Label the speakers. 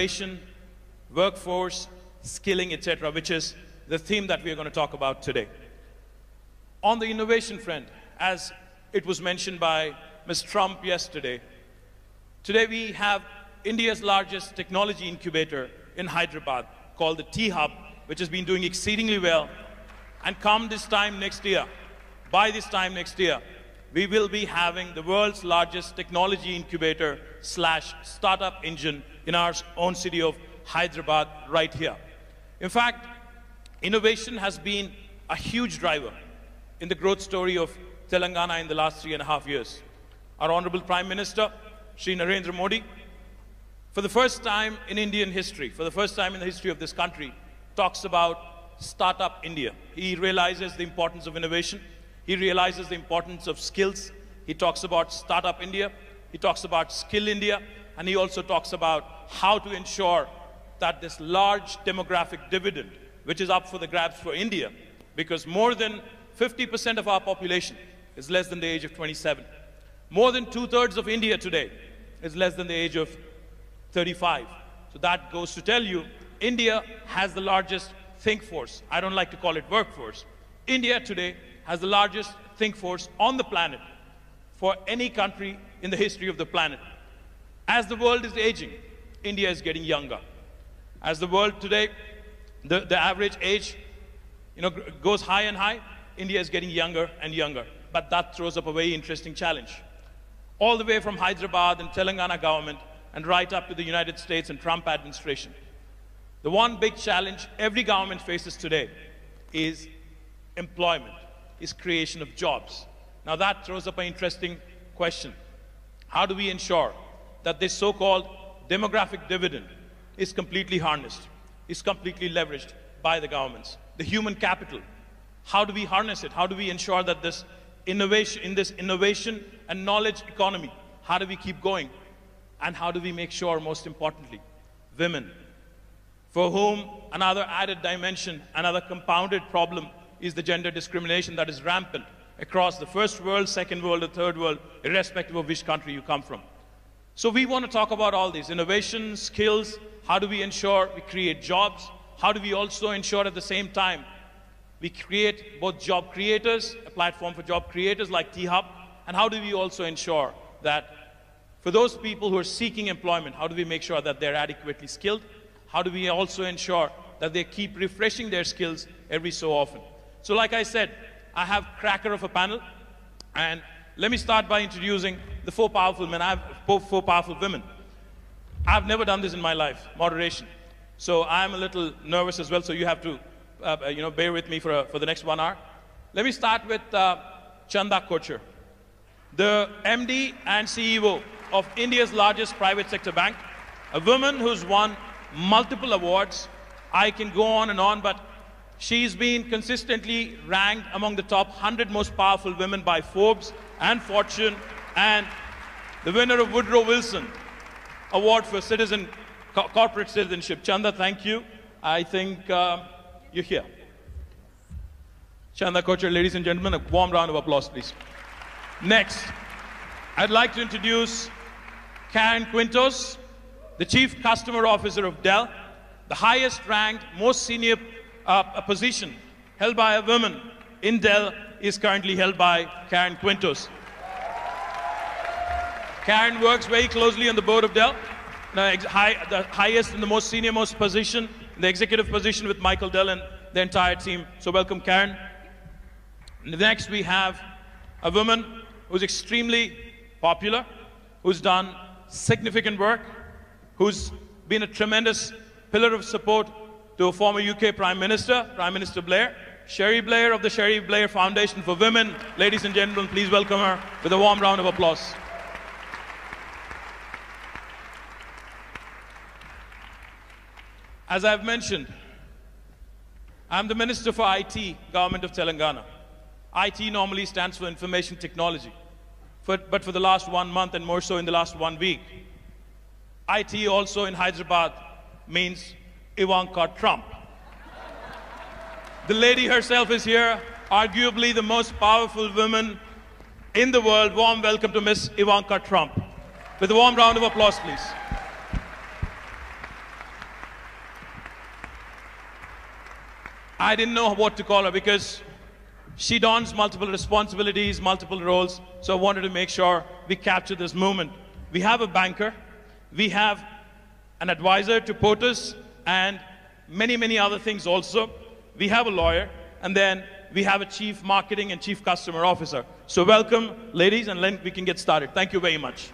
Speaker 1: innovation, workforce, skilling, etc., which is the theme that we are going to talk about today. On the innovation front, as it was mentioned by Ms. Trump yesterday, today we have India's largest technology incubator in Hyderabad called the T-Hub, which has been doing exceedingly well. And come this time next year, by this time next year, we will be having the world's largest technology incubator / startup engine in our own city of Hyderabad right here. In fact, innovation has been a huge driver in the growth story of Telangana in the last 3.5 years. Our Honorable Prime Minister, Shri Narendra Modi, for the first time in Indian history, for the first time in the history of this country, talks about Startup India. He realizes the importance of innovation. He realizes the importance of skills. He talks about Startup India. He talks about Skill India. And he also talks about how to ensure that this large demographic dividend, which is up for the grabs for India, because more than 50% of our population is less than the age of 27. More than 2/3 of India today is less than the age of 35. So that goes to tell you, India has the largest think force. I don't like to call it workforce. India today has the largest think force on the planet for any country in the history of the planet. As the world is aging, India is getting younger. As the world today, the average age goes high and high, India is getting younger and younger. But that throws up a very interesting challenge. All the way from Hyderabad and Telangana government and right up to the United States and Trump administration. The one big challenge every government faces today is employment, is creation of jobs. Now that throws up an interesting question. How do we ensure that this so-called demographic dividend is completely harnessed, is completely leveraged by the governments? The human capital, how do we harness it? How do we ensure that this innovation, in this innovation and knowledge economy, how do we keep going? And how do we make sure, most importantly, women, for whom another added dimension, another compounded problem is the gender discrimination that is rampant across the first world, second world, or third world, irrespective of which country you come from. So we want to talk about all these innovation, skills. How do we ensure we create jobs? How do we also ensure at the same time we create both job creators, a platform for job creators like T-Hub, and how do we also ensure that for those people who are seeking employment, how do we make sure that they're adequately skilled? How do we also ensure that they keep refreshing their skills every so often? So like I said, I have cracker of a panel, and let me start by introducing the 4 powerful men. I have 4 powerful women. I've never done this in my life, moderation. So I'm a little nervous as well, so you have to bear with me for the next 1 hour. Let me start with Chanda Kochar, the MD and CEO of India's largest private sector bank, a woman who's won multiple awards. I can go on and on, but she's been consistently ranked among the top 100 most powerful women by Forbes and Fortune, and the winner of Woodrow Wilson Award for corporate citizenship. Chanda, thank you. I think you're here. Chanda Kochar, ladies and gentlemen, a warm round of applause, please. Next, I'd like to introduce Karen Quintos, the Chief Customer Officer of Dell, the highest ranked, most senior position held by a woman in Dell is currently held by Karen Quintos. Karen works very closely on the board of Dell, the highest and the most senior most position, the executive position with Michael Dell and the entire team. So welcome, Karen. Next, we have a woman who's extremely popular, who's done significant work, who's been a tremendous pillar of support to a former UK Prime Minister, Prime Minister Blair, Sherry Blair of the Sherry Blair Foundation for Women. Ladies and gentlemen, please welcome her with a warm round of applause. As I've mentioned, I'm the Minister for IT, Government of Telangana. IT normally stands for Information Technology. But for the last 1 month and more so in the last 1 week, IT also in Hyderabad means Ivanka Trump. The lady herself is here, arguably the most powerful woman in the world. Warm welcome to Miss Ivanka Trump. With a warm round of applause, please. I didn't know what to call her because she dons multiple responsibilities, multiple roles. So I wanted to make sure we capture this moment. We have a banker, we have an advisor to POTUS, and many, many other things also. We have a lawyer, and then we have a chief marketing and chief customer officer. So welcome, ladies, and then we can get started. Thank you very much.